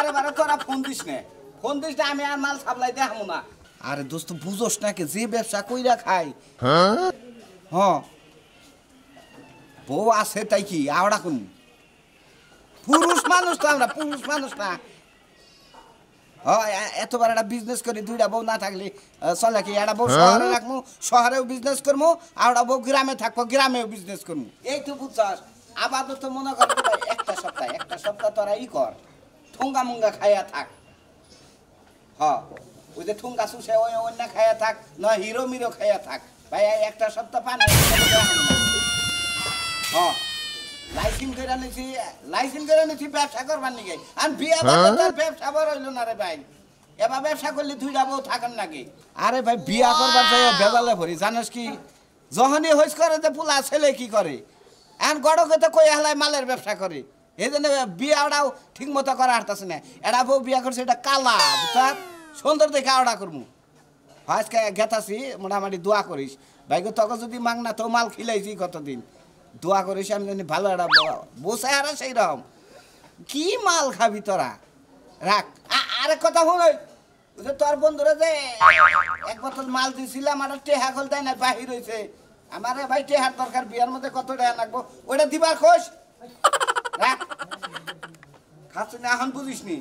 বারে বারে তোরা ফোন দিস না আমি আর মাল সাপ্লাই দেখাবো না। আরে দোস্ত বুঝোস না কে যে ব্যবসা কইরা খাই হ্যাঁ বউ আছে তাই কি আওড়া কোন পুরুষ মানুষ তো আমরা পুরুষ মানুষ না এতবার একটা বিজনেস করি দুইটা বউ না থাকলে চলে কি একটা বউ শহরে রাখবো শহরেও বিজনেস করবো আর একটা বউ গ্রামে থাকবো গ্রামেও বিজনেস করবো এই তো বুঝছাস। আপাতত মনে কর একটা সপ্তাহ তোরা ই কর ঠুঙ্গা মুঙ্গা খাইয়া থাক ওই যে ঠুঙ্গা শুষে ওই অন্য খাইয়া থাক না হিরো মিরো খাইয়া থাক ভাই একটা সপ্তাহ পানি লাইসেন্স করে নিছি ব্যবসা করবার নাকি আর বিয়ে তোর ব্যবসা বড় হইলো না রে ভাই এবার ব্যবসা করলে দুইটা বউ থাকেন নাকি। আরে ভাই বিয়া করবার চাই বেজালে ভরি জানিস কি যখনই হইস করে যে পোলা ছেলে কি করে এখন গড়কে তো কই হেলায় মালের ব্যবসা করে এই জন্য বিয়াটাও ঠিক মতো করা হারতাছে না। এটা বউ বিয়া করছে এটা কালা বুঝা সুন্দর দেখে আওড়া করবো আজকে গেতাছি মোটামুটি দোয়া করিস ভাই তোকে যদি মাং না তো মাল খিলাইছি কতদিন দোয়া করিস আমি জানি ভালো একটা বসে আর সেই রকম কি মাল খাবি তোরা রাখ। আরেক কথা হল তোর বন্ধুরা যে এক বোতল মাল দিয়েছিলাম আমার টেহা খোল দেয় না বাহির হয়েছে আমার ভাই টেহার দরকার বিয়ার মধ্যে কত টাকা লাগবো ওইটা দিবার খোঁজ রাখ খাচ্ছি না এখন বুঝিস নি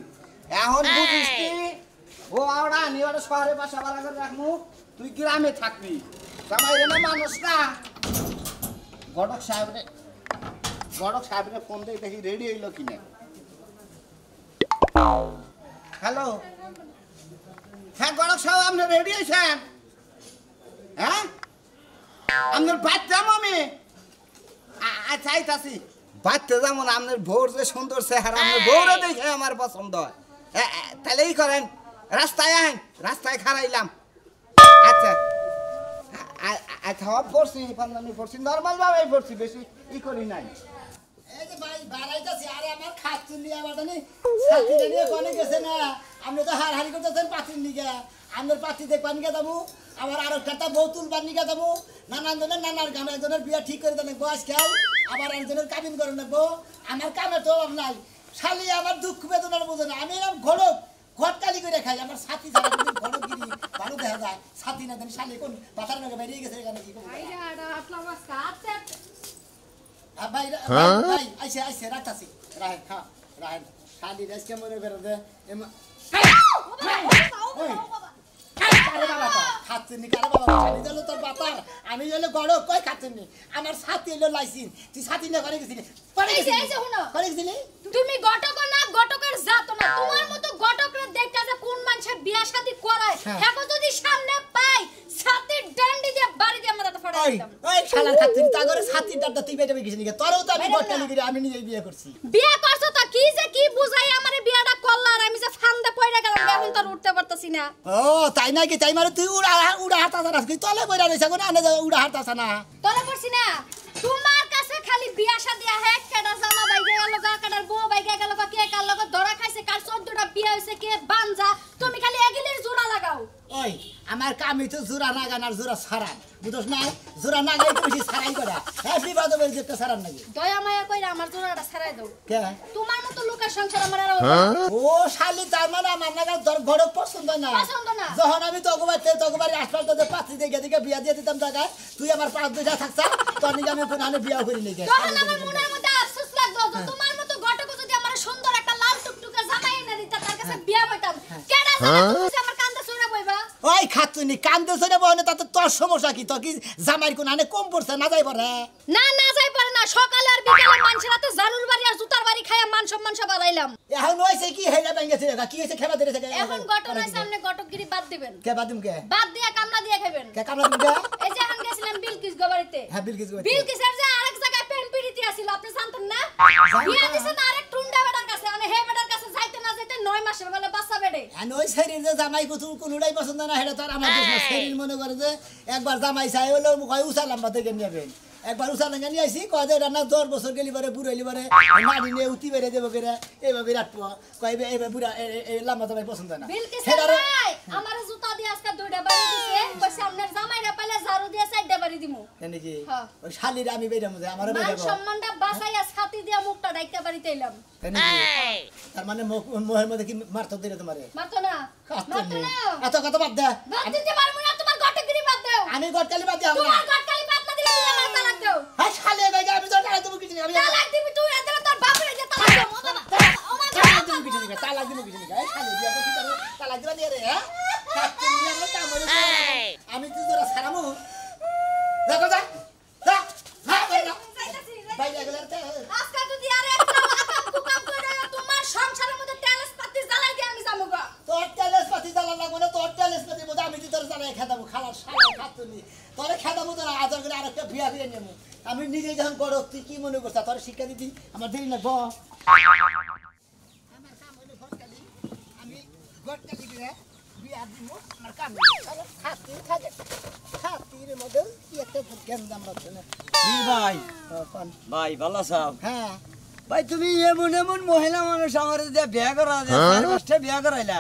ও আওড়া নি ওটা শহরে বাসা বাড়া করে রাখবো তুই গ্রামে থাকবি জামাই রে না মানুষ না। গড়ক সাহেবরে ফোন দিয়ে দেখি রেডি হইল কিনা। হ্যালো হ্যাঁ গড়ক সাহেব আপনি রেডি হয়েছেন হ্যাঁ আপনার বাচ্চা আমি আচ্ছা আইতাছি বাচ্চা যেমন আপনার বউর যে সুন্দর চেহারা আপনার বউরে দেখে আমার পছন্দ হয় তাহলে এই করেন রাস্তায় খারাইলাম আচ্ছা আচ্ছা পড়ছি পাঞ্জাবি পড়ছি নর্মাল ভাবে পড়ছি বেশি ই করি নাই। এই যে ভাই বাড়াইতাছি আরে আমার খাচ্চুলি আবার জানি সাথীরা নিয়ে কোনে গেছে না আপনি তো হাড়হাড়ি করতেছেন পাতির নিগা আমাদের পাতি দেখবার নিগা যাবো আবার আরো একটা বউ তুলবার নিগা যাবো নানার গান একজনের বিয়া ঠিক করে দেন বয়স খাই আবার একজনের কাবিন করে নেবো আমার কামে তো অভাব নাই শালি আমার দুঃখ বেদনার বোঝে না আমি এরকম ঘটকালি করে খাই আমার সাথী ছাড়া ঘটগিরি ভালো দেখা যায় সাথী না দেন শালি কোন পাথার নাকি বেরিয়ে গেছে এখানে কি ভাই আইসে রাখতাছি রাহেন রাহেন শালি রেসকে মরে বেরোতে খাচ্ছেন তোর বাপার আমি হলো গড় কই খাচ্ছেন আমার সাথী হলো লাইসেন্স তুই সাথী না করে গেছিলি তুমি গটক না গটকের জাত না তোমার মতো গটকরে দেখতা যে কোন মানুষে বিয়া শাদী করায় এখন যদি সামনে পাই সাথীর ডান্ডি দিয়ে বাড়ি দিয়ে আমরা তো ফাড়াই দিতাম ওই শালা খাচ্ছেন তা করে সাথীর ডান্ডা তুই বেটে গেছিস নাকি তোরও তো আমি গটকালি করে আমি নিজেই বিয়ে করছি বিয়ে করছ তো কি বুঝাই আমারে বিয়াটা করলা আর আমি যে ফান্দে পড়ে গেলাম এখন তো উঠতে পারতাছি না ও তাই নাকি তাই মানে তুই উড়া হাতা জানাস কি তলে বইরা রইছ কোন আনে উড়া হাতাছ না তলে পড়ছি না তোমার কাছে খালি বিয়া শাদী হে কেডা জামা বাইগে গেল গা কেডার বউ বাইগে গেল গা কে কাল লগ ধরা খাইছে কাল 14টা বিয়া হইছে কে বানজা তুমি খালি এগিলের জোড়া লাগাও ওই আমার কামই তো জোড়া নাগানার জোড়া ছাড়া বুঝছ না জোড়া নাগাই তো বেশি ছাড়াই করা হ্যাঁ বিবাদ বের যেতে ছাড়ান নাকি দয়া মায়া কইরা আমার জোড়াটা ছাড়াই দাও কে তোমার মতো লোকের সংসার আমার আর ও শালি তার মানে আমার নাগা ঘর পছন্দ না যখন আমি তগবারে আসফাল্ট তো পাত্রী দেখে বিয়া দিয়ে দিতাম জায়গায় তুই আমার পাঁচ দুইটা থাকছা তোর নিকে আমি কোন আনে বিয়া করি নাকি তখন আমার মনের মধ্যে আফসোস লাগতো তোমার মতো ঘটক যদি আমার সুন্দর একটা লাল টুকটুকে জামাই এনে দিতা তার কাছে বিয়া হইতাম কেডা জামাই তুমি আমার কান্দে শুনে বইবা ওই খাতুনি কান্দে শুনে বইনে তাতে তোর সমস্যা কি তোর কি জামাইর কোন আনে কম পড়ছে না যাই পারে না যাই পারে না সকালে আর বিকালে মানুষরা তো জানুর বাড়ি আর জুতার বাড়ি খায়া মান সম্মান সব বাড়াইলাম এখন হইছে কি হেলা ভাঙেছে কি হইছে খেবা দিতেছে এখন ঘটনার সামনে ঘটকগিরি বাদ দিবেন কে বাদ দিম কে বাদ দিয়া কামলা দিয়া খাবেন কে কামলা দিম কে এই যে এখন গেছিলাম বিলকিস গোবাড়িতে হ্যাঁ বিলকিসের যে আরেক জায়গায় পেন পিড়িতি আছিল আপনি জানতেন না বিয়া দিছেন আরেক টুন্ডা বেটার কাছে মানে হে বেটার কাছে যাইতে না যাইতে 9 মাসের বেলা বাচ্চা বেডে আর ওই শরীর যে জামাই কোনটাই পছন্দ না হেটা তো আর আমার দেশ শরীর মনে করে যে একবার জামাই চাই হলো কয় উষা লম্বা থেকে নেবেন একবার উষা লেঙ্গা নিয়ে আইসি কয় যে রান্না 10 বছর গেলি পরে বুড়াইলি পরে নাড়ি নিয়ে উঠি বেড়ে দেবো করে এইভাবে রাখবো কয় এইভাবে বুড়া লম্বা জামাই পছন্দ না বিলকিস ভাই ভাই আমারে জুতা দিয়ে আজকে দুইটা বাড়ি দিছে কইছে আপনার জামাইরা পাইলে ঝাড়ু দিয়ে চারটা বাড়ি দিমু নাকি হ্যাঁ। ওই শালিরা আমি বেরাম যায় আমারে মান বেরাবো সম্মানটা বাঁচাইয়া ছাতি দিয়া মুখটা ডাইকা বাড়িতে এলাম তার মানে মোহের মধ্যে কি মারতো দিলে তোমারে মারতো না মারতো না এত কথা বাদ দে বাদ দিতে পারবো না তোমার গটগিরি বাদ দাও আমি গটকালি বাদ দিও না তোমার গটকালি বাদ না দিলে তুমি আমার তালাক দাও হ্যাঁ শালি গাইগা আমি তো টাকা তুমি কিছু আমি তালাক দিবি তুই এত তোর বাপরে যে তালাক দাও ও বাবা ও মা টাকা তুমি কিছু দিবে তালাক দিমু কিছু দিবে এই শালি বিয়া করতে পারো তালাক দিবা নিয়ে রে হ্যাঁ কাটতে নিয়ে আমার কাম হলো আমি তো তোরা সারামু দেখো যা যা হ্যাঁ বাইরা বাইরা গেলতে আজকে যদি আর একটা আকাম কুকাম করে তোমার সংসারের মধ্যে তেলস পাতি জ্বালাই দিয়ে আমি যাবো গা তোর টেলেস পাতি জ্বালা লাগবে না তোর টেলেস পাতি মধ্যে আমি তোর জ্বালাই খেদাবো খালার সারা খাতুনি তোরে খেদাবো তোর আদর করে আরেকটা বিয়া করে নেবো আমি নিজে যখন বড় তুই কি মনে করছ তোর শিক্ষা দিবি আমার দেরি লাগবো আমার কাম হলো গটকালি আমি গটকালি করে বিয়া দিব আমার কাম হলো খাতির মধ্যে কি একটা জ্ঞান দাম রাখছে না কি ভাই ভাই ভালো আছো হ্যাঁ ভাই তুমি এমন এমন মহিলা মানুষ আমার দিয়ে বিয়ে করা চার পাঁচটা বিয়ে করাইলা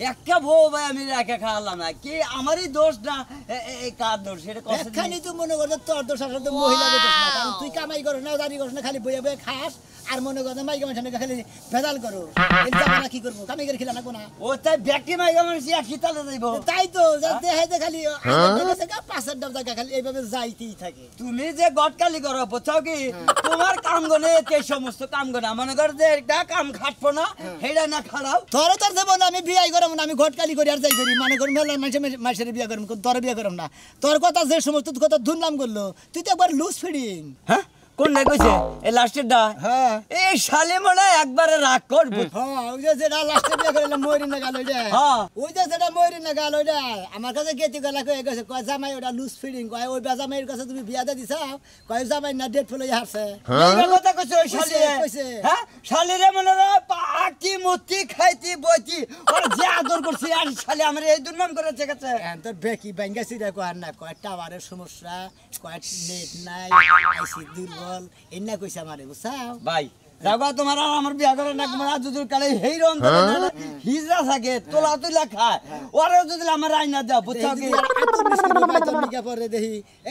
একটা বউ ভাই আমি রেখে খাওয়ালাম না কি আমারই দোষ না এই কার দোষ সেটা কষ্ট এখানে তো মনে করো তোর দোষ আসলে তো মহিলা দোষ না কারণ তুই কামাই করো না দাঁড়ি করো না খালি বইয়ে বইয়ে খাস আর মনে করো মাইকা মানুষ খালি ভেজাল করো এটা কি করবো কামাই করে খেলা না কোনা ও তাই ব্যক্তি মাইকা মানুষ একই তালে যাইব তাই তো দেখাইতে খালি পাঁচের ডাব জায়গা খালি এইভাবে যাইতেই থাকে তুমি যে গটকালি করো বুঝছো কি তোমার কাম গনে এই সমস্ত কাম গনে মনে কর যে একটা কাম খাটবো না হেডা না খাড়াও তোর তোর দেবো না আমি বিয়াই করব না আমি ঘটকালি করি আর যাই করি মনে করি মেলার মাসের বিয়া করব তোর বিয়া করব না তোর কথা যে সমস্ত কথা ধুনলাম করলো তুই তো একবার লুজ ফিডিং হ্যাঁ কোন নাই কইছে এই লাস্টের ডা হ্যাঁ এই শালে মনে একবারে রাগ করব হ্যাঁ ওই যে যেটা লাস্টে বিয়া করলাম ময়ূরী না গাল ওইটা হ্যাঁ। ওই যে যেটা ময়ূরী না গাল ওইটা আমার কাছে গেতি গলা কয়ে গেছে কয় জামাই ওটা লুজ ফিডিং কয় ওই জামাইয়ের কাছে তুমি বিয়া দিয়ে দিছাও কয় জামাই না ডেট ফেলে হারছে এই কথা কইছে ওই শালে কইছে। হ্যাঁ শালিরে মনে হয় পাটি মুতি খাইতি বইতি ওর যে আদর করছে আর শালে আমার এই দুর্নাম করেছে গেছে তোর বেকি ব্যাঙ্গা সিরা কয় না কয় টাওয়ারের সমস্যা কয় নেট নাই আইসি দুর্বল এই না কইছে আমারে বুঝছাও ভাই রাগা তোমার আর আমার বিয়া করে না তোমার যদুর কালে হেই রং করে না হিজরা থাকে তোলা তুলা খায় ওরে যদি আমার আইনা দাও বুঝছো কি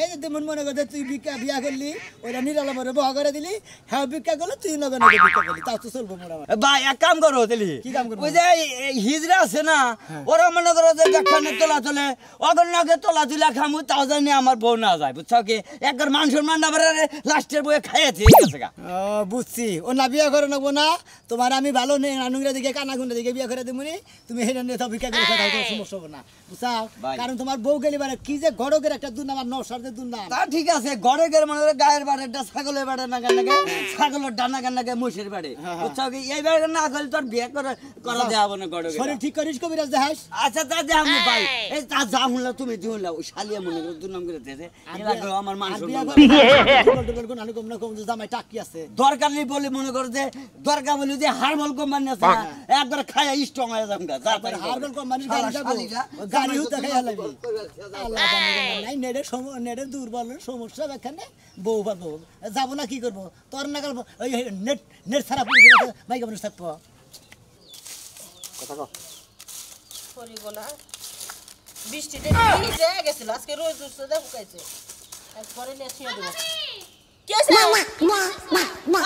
এই যে তুমি মনে করতে তুই বিয়া করলি ওরা নিরালামরে বহা করে দিলি হ্যাঁ ভিক্ষা করলে তুই নগর ভিক্ষা করলি তাও তো চলবো মোটামুটি ভাই এক কাম করো তাহলে কি কাম করবো? ওই যে এই হিজরা আছে না ওরা মনে করো যে দেখানে তোলা তোলে অগর নাগে তোলা তুলা খামু তাও জানি আমার বউ না যায় বুঝছো কি একবার মাংসের মান্না বারে লাস্টের বয়ে খাইয়েছে গেছে গা ও বুঝছি ও না বিয়া করে নেবো না তোমার আমি ভালো নেই নানুংরা দিকে কানাগুন্ডা দিকে বিয়া করে দেবো নি তুমি হেরে নিয়ে তো ভিক্ষা করে খাওয়া কোনো সমস্যা হবে না বুঝছাও ভাই। কারণ তোমার বউ গেলি বারে কি যে গড়কের একটা দুর্নাম আর নশারদের দুর্নাম তা ঠিক আছে ঘরে গেলে মনে করে গায়ের বাড়িটা ছাগলের বাড়ি না গান লাগে ছাগলের ডানা গান লাগে মহিষের বাড়ি বুঝছো কি এই বাড়ি না করলে তোর বিয়ে করা দেওয়া না ঘরে শরীর ঠিক করিস কবিরাজ দেখাস আচ্ছা তা দে আমি ভাই এই তা যা হুনলা তুমি দিহুনলা ওই শালিয়া মনে করে দুর্নাম করে দিয়েছে এলাকা আমার মান সম্মান জামাই টাকি আছে দরকার নেই বলে মনে করে যে দরকার বলে যে হারমল কোম্পানি আছে না একবার খায়া স্ট্রং হয়ে যাবে যা তাই হারবেল কোম্পানির গাড়ি যাবো গাড়ি হতে খাই হালাবি আল্লাহ জানে নাই নেটের দুর্বল সমস্যা এখানে বউ পাবো যাবো না কি করবো তোর না করবো ওই নেট নেট ছাড়া পুলিশের কাছে বাইক মানুষ থাকবো কথা কো করিব না বৃষ্টিতে ভিজে গেছিল আজকে রোজ উঠছে দেখো কাইছে একবারে নেছিয়ে দেব কেসে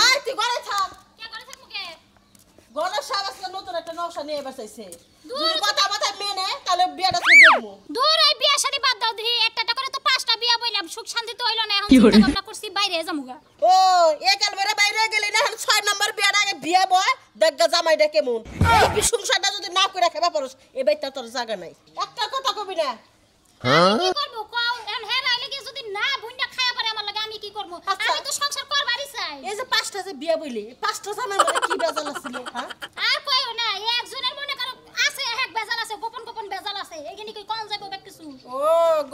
আই তুই ঘরে থাক কে করে থাকমু কে ঘরে সব আজকে নতুন একটা নকশা নিয়ে বসাইছে যদি কথা মেনে তাহলে বিয়েটা তুই দেখবো দূর এই বিয়া শাদী বাদ দাও দিহি একটা করে তো পাঁচটা বিয়া বইলাম সুখ শান্তি তো হইলো না এখন চিন্তা ভাবনা করছি বাইরে যামুগা ও একালবারে বাইরে গেলি না 6 নম্বর বিয়েটা আগে বিয়ে বয় দেখগা জামাইটা কেমন এই সংসারটা যদি না করে রাখবা পারোস এই বাইটা তোর জায়গা নাই একটা কথা কবি না কি করব কও এন হে রাইলে কি যদি না বুইন্ডা খায়া পারে আমার লাগে আমি কি করব আচ্ছা। আমি তো সংসার করবারই চাই এই যে 5টা যে বিয়ে বইলি 5টা জামাই মানে কি বেজাল আছিল হ্যাঁ আর কইও না একজনের মনে করো আছে এক বেজাল আছে গোপন গোপন বেজাল আছে এখানে কি কোন যাইবো বেক কিছু ও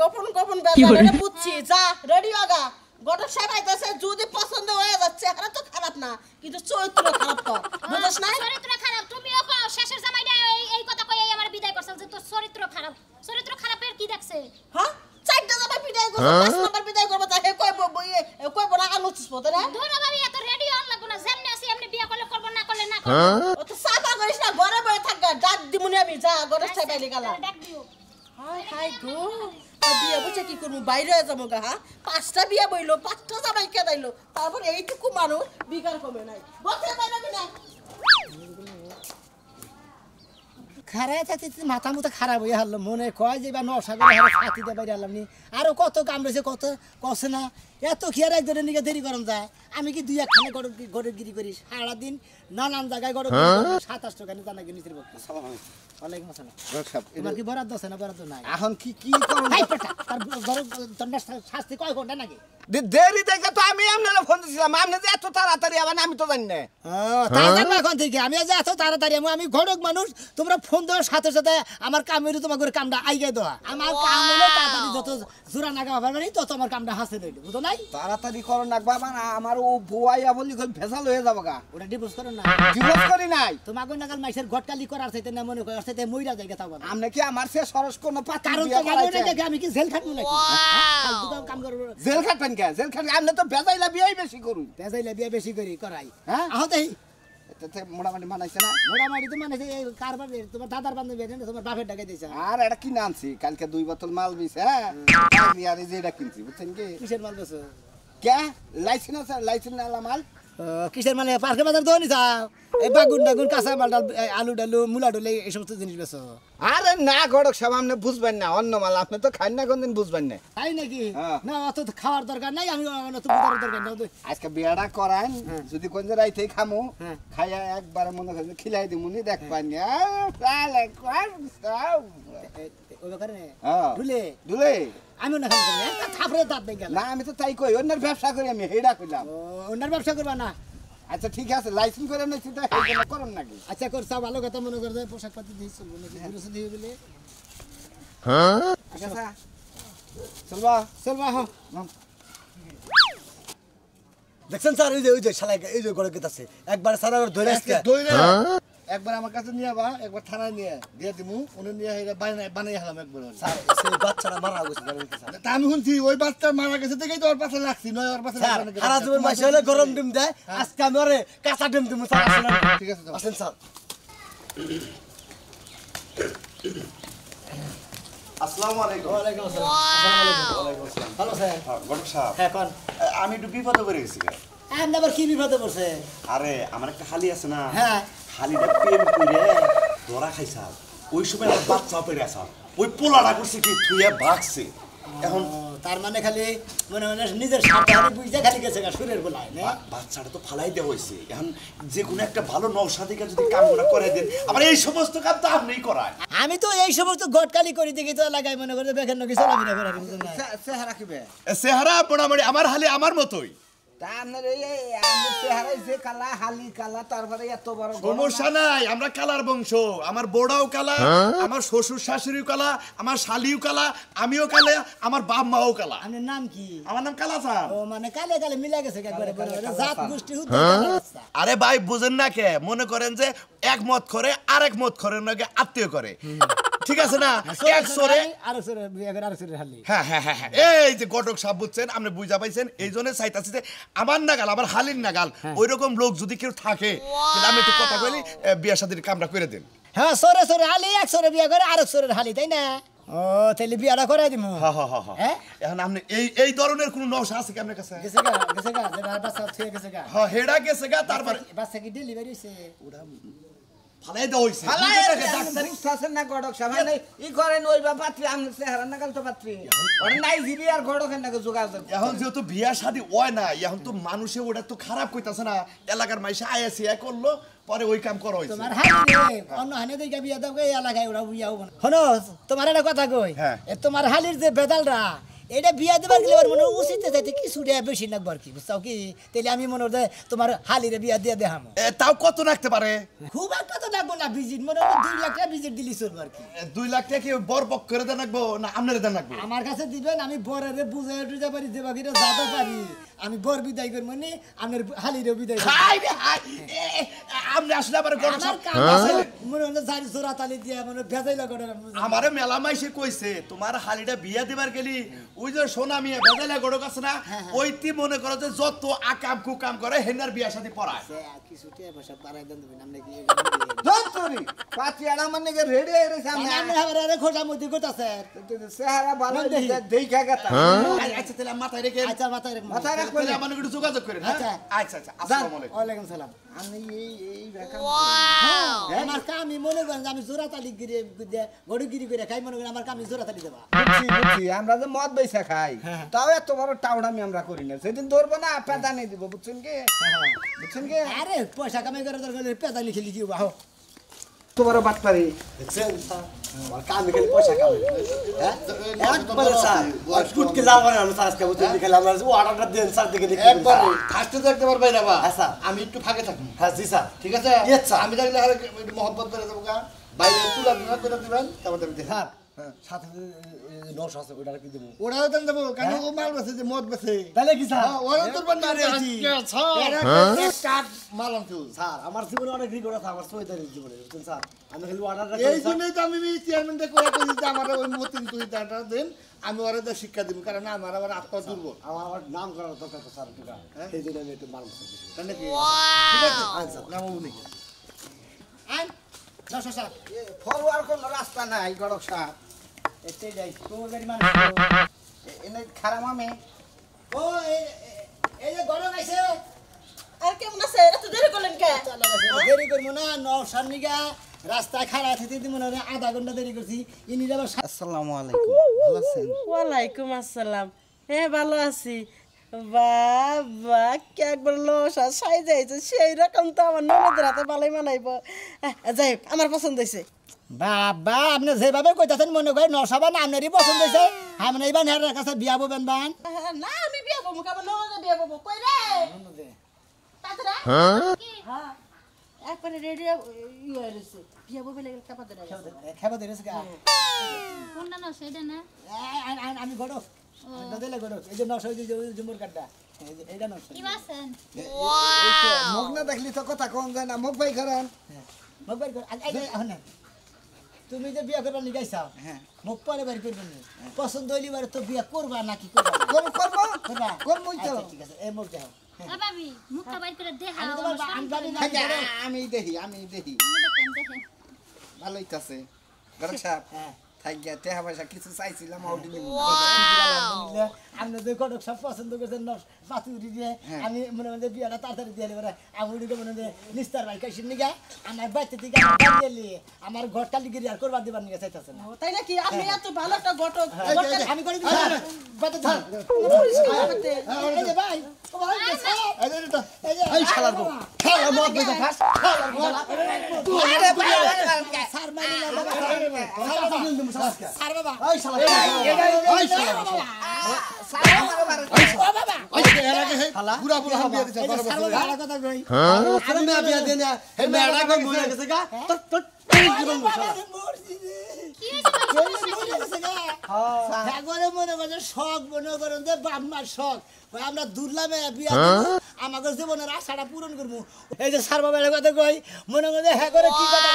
গোপন গোপন বেজাল এটা বুঝছি যা রেডি আগা গটক সাহেব আইতাছে যদি পছন্দ হয়ে যাচ্ছে আর তো খারাপ না কিন্তু চরিত্র খারাপ তো বুঝছ না চরিত্র খারাপ তুমিও কও শেষের জামাইটা এই কথা কই আমার বিদায় করছাল যে তোর চরিত্র খারাপের কি দেখছে হ্যাঁ 4টা জামাই বিদায় করব 5 নম্বর বিদায় করব তা হে কইব না আলোচিস পতে না ধরো ভাবি এত রেডি হন লাগো না যেমনি আছি এমনি বিয়া করলে করব না করলে না ও তো সাফা করিস না ঘরে বসে থাক ডাক দিমুনি আমি যা গড়ে সাহেব আইলি গালা ডাক দিও হাই হাই গো বিয়া বসে কি করবো বাইরে যাবো গা হ্যাঁ 5টা বিয়া বইলো 5টা জামাই কেদাইলো তারপর এইটুকু মানুষ বিকার কমে নাই বসে পাইলাম না খারাপ থাকতে মাথা মুথা খারাপ হয়ে হারলো মনে কয় যে বা নশা করে হারে ছাতি দিয়ে বাইরে আনলাম নি আরো কত কাম রয়েছে কত কষে না এত কি আর একজনের নিকে দেরি করম যায় আমি কি দুই একখানে গড়ের গিরি করি সারাদিন নানান জায়গায় গড় 27 টাকা জানা কি নিচের পক্ষে ওয়ালাইকুম আসসালাম তোমার কি বরাদ্দ আছে না বরাদ্দ নাই এখন কি করুন তার শাস্তি কয় ঘন্টা নাকি দেরি দেখে তো আমি আপনারা ফোন দিছিলাম আপনি যে এত তাড়াতাড়ি আবার আমি তো জানি না তাই জানবো এখন থেকে আমি যে এত তাড়াতাড়ি আমি ঘটক মানুষ তোমরা ফোন দেওয়ার সাথে সাথে আমার কামেরও তোমার করে কামটা আইগাই দেওয়া আমার কাম হলো তাড়াতাড়ি যত জোড়া নাগা হবার মানে তত আমার কামটা হাসে রইল বুঝো নাই তাড়াতাড়ি করো না বাবা আমার ও বুয়াইয়া বলি ভেজাল হয়ে যাবো গা ওটা ডিভোর্স করো না ডিভোর্স করি নাই তোমাকে নাগাল মাইসের ঘটকালি করার চাইতে না মনে করে চাইতে মইরা জায়গা তাও না আপনি কি আমার সে সরস কোনো পাত্র কারণ তো জানো না যে আমি কি জেল খাটবো নাকি ফালতু কাম করব জেল খাটবেন কে জেল খাট আপনি তো বেজাইলা বিয়াই বেশি করুন বেজাইলে বিয়ে বেশি করি করাই হ্যাঁ আহতেই এতে মোটামুটি মানাইছে না মোটামুটি তো মানে কারবার তোমার দাদার বান্ধবী তোমার বাপের ডাকে দিয়েছে আর এটা কিনে আনছি কালকে 2 বোতল মাল বিছে হ্যাঁ আর এই যে এটা কিনছি বুঝছেন কি কিসের মাল বেছো কে লাইসেন্স আলা মাল কিসের মানে পার্কে বাজার দোনি চাও এই বাগুন ডাগুন কাঁচা মাল ডাল আলু ডালু মুলা ডলে এই সমস্ত জিনিস বেছো আরে না গড়ক সব আপনি বুঝবেন না অন্য মাল আপনি তো খান না কোনদিন বুঝবেন না তাই নাকি হ্যাঁ। না অত খাওয়ার দরকার নাই আমি অত বুঝার দরকার নাই আজকে বিয়াটা করান যদি কোন যে রাইতেই খামু হ্যাঁ। খাইয়া একবার মনে করেন খিলাই দিমুনি দেখ পানি তাহলে ওই ব্যাপারে হ্যাঁ। ভুলে দুলে আমি না খাবো একটা থাপড়ে দাঁত দেখ গেল না আমি তো তাই কই অন্যের ব্যবসা করি আমি হেডা কইলাম অন্যার ব্যবসা করবা না আচ্ছা ঠিক আছে লাইসেন্স করে নিচ্ছি তো হেডা করুন নাকি আচ্ছা করছা ভালো কথা মনে করে পোশাক পাতি দিয়ে চলবো নাকি ঘুরেছে দিয়ে বলে ঠিক আছে চলবা চলবা হ্যাঁ দেখছেন স্যার ওই যে শালা এই যে গড়ে গেতাছে একবার স্যার ধরে আসছে একবার আমার কাছে নিয়ে বা একবার থানায় নিয়ে দিয়ে দিমু উনি নিয়ে বানাই হলাম একবার স্যার সেই বাচ্চাটা মারা গেছে তা আমি শুনছি ওই বাচ্চা মারা গেছে দেখেই তো ওর পাশে লাগছি নয় ওর পাশে স্যার সারা জীবন মাসে হলে গরম ডিম দেয় আজকে আমি ওরে কাঁচা ডিম দিব স্যার আসেন ঠিক আছে যাও। আসেন স্যার আসসালামু আলাইকুম ওয়ালাইকুম আসসালাম ওয়ালাইকুম আসসালাম ভালো স্যার গডক সাহেব হ্যাঁ কোন আমি একটু বিপদে পড়ে গেছি রে। আপনি আবার কি বিপদে পড়ছে আরে আমার একটা হালি আছে না হ্যাঁ হালিটা প্রেম করে ধরা খাইছাল ওই সময় আমার বাচ্চা পেরে আসাল ওই পোলাটা করছে কি থুইয়া ভাগছে এখন তার মানে খালি মনে মনে নিজের সাথে বুঝতে খালি গেছে সুরের গোলায় না বাচ্চাটা তো ফালাই দেওয়া হয়েছে এখন যে কোনো একটা ভালো নৌসাদিকা যদি কামনা করে দেন আমার এই সমস্ত কাম তো আপনিই করায় আমি তো এই সমস্ত গটকালি করি দেখি তো লাগাই মনে করে বেখান নাকি চলাফেরা করে চেহারা কিবে চেহারা মোটামুটি আমার হালি আমার মতোই তা আপনার এই চেহারাই যে কালা হালি কালা তারপরে এত বড় সমস্যা নাই আমরা কালার বংশ আমার বড়াও কালা আমার শ্বশুর শাশুড়িও কালা আমার শালিও কালা আমিও কালা আমার বাপ মাও কালা আপনার নাম কি আমার নাম কালা স্যার ও মানে কালে কালে মিলা গেছে একবারে জাত গোষ্ঠী হুদ্দা আরে ভাই বুঝেন না কে মনে করেন যে এক মত করে আরেক মত করে নাকি আত্মীয় করে ঠিক আছে না এক সরে আরো সরে বিয়ে করে আরো সরে হালি হ্যাঁ হ্যাঁ হ্যাঁ এই যে গটক সাহেব বুঝছেন আপনি বুঝা পাইছেন এই জন্য চাইতাছি যে আমার নাগাল আমার হালির নাগাল ওই রকম লোক যদি কেউ থাকে তাহলে আমি একটু কথা বলি বিয়ে শাদীর কামটা করে দেন হ্যাঁ সরে সরে হালি এক সরে বিয়ে করে আরেক সরে হালি তাই না ও তাহলে বিয়াটা করে দিমু হ্যাঁ হ্যাঁ হ্যাঁ হ্যাঁ এখন আপনি এই ধরনের কোনো নকশা আছে কি আপনার কাছে গেছে গা যেটা বাচ্চা ছুঁয়ে গেছে গা হ্যাঁ হেডা গেছে গা তারপরে বাচ্চা কি ডেলিভারি হইছে ফালাই দেওয়া হয়েছে ডাক্তার ইচ্ছা না গড়ক সাবান ই করেন ওই বা পাত্রী আমি চেহারা নাগাল তো পাত্রী ওরে নাই জিবি আর গড়কের নাকি যোগাযোগ এখন যেহেতু বিয়া শাদী হয় না এখন তো মানুষে ওটা তো খারাপ কইতাছে না এলাকার মাইসে আয়াসি করলো পরে ওই কাম করা হয়েছে তোমার হালি অন্য হানে দিকে বিয়া দাও এই এলাকায় ওরা বিয়া হবো না শোনো তোমার একটা কথা কই হ্যাঁ। তোমার হালির যে বেদালরা এটা বিয়া দেবার গেলে আমার মনে উচিত চাইতে কিছু বেশি লাগবো আর কি বুঝছো কি তাহলে আমি মনে হয় তোমার হালিরে বিয়া দিয়ে দেখামো তাও কত রাখতে পারে খুব একটা তো লাগবো না ভিজিট মনে হয় 2 লাখ টাকা ভিজিট দিলি চলবো আর কি 2 লাখ টাকা কি বর পক করে দেন রাখবো না আপনারে দেন রাখবো আমার কাছে দিবেন আমি বরের বুঝে টুঝে পারি যে বাকিটা যাতে পারি আমি বর বিদায় করব নি আপনার হালিরও বিদায় করব খাই রে হাই আপনি আসলে আবার ঘটক আমার সাহেব কাম আছে মনে হলো জারি জোড়া তালি দিয়া মানে ভেজাইলা গড়ে আমারে মেলা মাইসে কইছে তোমার হালিটা বিয়া দিবার গেলি ওই যে সোনা মিয়া বেজাইলা গড়ক আছে না ওইটি মনে করো যে যত আকাম কুকাম করে হেনার বিয়া শাদী পড়ায় কিছু টাকা পয়সা বাড়াই দেন দিবেন আপনি কি ধরি পাতিয়াড়া মানে রেডি হয়ে রইছে আপনি আমরা আরে খোঁজা মধ্যে কইতাছে চেহারা ভালো দেখা গেতা আচ্ছা তাহলে মাথায় রেখে আচ্ছা মাথায় রাখ মাথায় রাখবো তাহলে আমাকে একটু যোগাযোগ করেন হ্যাঁ? আচ্ছা। আচ্ছা আচ্ছা আসসালামু আলাইকুম ওয়ালাইকুম সালাম আমি এই বেকা আমার কামি মনে করেন যে আমি জোড়া তালি গিরে গড়িগিরি করে খাই মনে করেন আমার কামি জোড়া তালি দেবা বুঝছি আমরা যে মদ বেচা খাই তাও এত বড় টাউডামি আমরা করি না সেদিন ধরবো না পেদা নিয়ে দিব বুঝছেন কি আরে পয়সা কামাই করে দরকার হলে পেদালি খেলি কি বাহ তো বড় বাট পারি দেখছেন আমার কামে খেলে পয়সা কামাই হ্যাঁ একবারে স্যার কুটকে যাওয়ার আমি স্যার আজকে বুঝতে গেলাম আমরা ও অর্ডারটা দেন স্যার দেখে দেখি একবার ফার্স্টে তো একবার বাইরে বা আচ্ছা। আমি একটু ফাঁকে থাকি হ্যাঁ জি স্যার ঠিক আছে Yes, sir. আমি থাকলে আর মহব্বত করে দেবো গা বাইরে তুলা দিনা করে দিবেন তারপর আমি দেখি স্যার সাথে 900 আছে ওটা কি দেবো ওরাও দেন দেবো কেন ও মাল বেছে যে মদ বেছে তাহলে কি স্যার ওরা তোর বান্না স্টার্ট মাল আনছো স্যার আমার জীবনে অনেক রিকর্ড আছে আমার সৈতারের জীবনে বুঝছেন স্যার আমি খালি অর্ডারটা এই জন্যই তো আমি চেয়ারম্যানটা করে কইছি যে আমার ওই মতিন তুই টাটা দেন আমি ওরা শিক্ষা দিব কারণ আমার আবার আত্মা দুর্বল আমার নাম করার দরকার তো স্যার এটা এই জন্য আমি একটু মাল বসাই তাই নাকি ঠিক আছে আচ্ছা নাম উনি আইন সর ফরওয়ার্ড কোন রাস্তা নাই গড়ক সাহেব এতে যাই তোমার গাড়ি মানুষ এনে খারাপ আমি ও এই যে গড় গাইছে আর কেমন আছে এত দেরি করলেন কে দেরি করবো না নশার নিগা রাস্তায় খাড়া থেকে দিব না আধা ঘন্টা দেরি করছি ইনি আবার আসসালামু আলাইকুম ভালো আছেন ওয়ালাইকুম আসসালাম হ্যাঁ ভালো আছি বাবা কে একবার লসা সাই যাইছে সেই রকম তো আমার ননদের হাতে ভালোই মানাইব যাই হোক আমার পছন্দ হয়েছে বাবা আপনি যেভাবে কইতাছেন মনে করেন নশাবা না আপনারই পছন্দ হয়েছে আপনি এইবার হেরার কাছে বিয়া ববেন বান না আমি বিয়ে করবো আমার ননদে বিয়ে করবো কই রে তাছাড়া হ্যাঁ একবারে রেডি ইয়ে রয়েছে বিয়ে করবে লেগে চাপা ধরে গেছে খেবা ধরেছে গা কোনটা না সেটা না আমি গড় দিলে গড় এই যে নশা জুমুর কাটটা এইটা নশা কি আছেন মুখ না দেখলি তো কথা কম যায় না মুখ বাই করেন মুখ বাড়ি কর এখন তুমি যে বিয়া করবা নিগাইছাও হ্যাঁ মুখ পরে বাড়ি করবেন পছন্দ হইলি বারে তো বিয়া করবা নাকি করবা করবো করবা করবোই তো আচ্ছা, ঠিক আছে এই মুখ দাও এ ভাবি মুখটা বাইর করে দেখা আমি তোমার আনবানি না আমি দেখি দেখেন ভালোই আছে গড়ক সাহেব হ্যাঁ থাক গিয়া টেহা পয়সা কিছু চাইছিলাম আউটি নিব আপনি যে কটক সব পছন্দ করছেন পাতি উঠি দিয়ে আমি মনে মনে বিয়াটা তাড়াতাড়ি দিয়ে এবারে আমি উঠে মনে মনে নিস্তার ভাই কাশির নিগা আমার বাড়িতে থেকে আমার ঘর কালি গিরি আর করবার দিবার নিগা চাইতেছে না তাই নাকি আপনি এত ভালো একটা ঘটক আমি করে দিই এই যে ভাই ও ভাই এই যে এই শালার বউ খালা মদ বেচা খাস স্যার মানি না বাবা স্যার বাবা এই শালা এই শালা ওই যে এর আগে পুরা পুরা হাম বিয়া দিছে এই যে স্যার বাবা ভালো কথা কই আরে মেয়া বিয়া দেন না হে মেয়াটা কই মরে গেছে গা তোর তোর জীবন মশলা একবারে মনে করেন শখ মনে করেন যে বাপমার শখ আমরা দুর্লাভে বিয়া আমাকে জীবনের আশাটা পূরণ করবো এই যে সার বাবার কথা কই মনে করেন হ্যাঁ করে কি কথা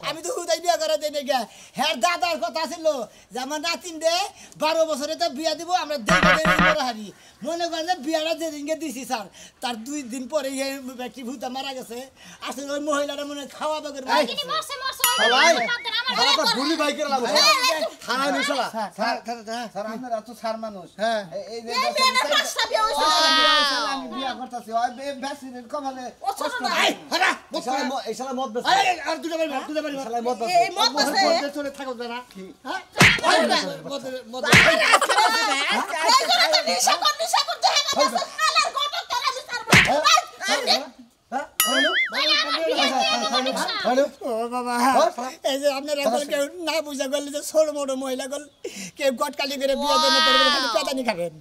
আমি তো হুদাই বিয়া করা দেই না হ্যাঁ দাদার কথা ছিল যে আমার নাতিন দে 12 বছরে তো বিয়া দিব আমরা দেখে হারি মনে করেন যে বিয়াটা যেদিনকে দিছি স্যার তার 2 দিন পরে ব্যক্তি ভূতা মারা গেছে আসলে ওই মহিলাটা মনে খাওয়া বাগের কিনি মরছে ভাই আমার ভালো তো গুলি ভাই করে লাগো খানা নিছলা স্যার আপনারা তো স্যার মানুষ হ্যাঁ এই যে আমি বিয়া করতেছি ওই বেশি কমালে এই শালা মদ বেছে আর দুটা বাড়ি শালা মদ বেছে এই মত আছে মধ্যে চলে থাকো যারা হ্যাঁ মদ নিশা করতে হ্যাঁ আলার ঘটক তারা বিচার ও বাবা এই যে আপনার এখন কেউ না বুঝা গেলে যে ছোট মোটো মহিলা গল কেউ গটকালি করে বিয়া দেন পেদানি খাবেন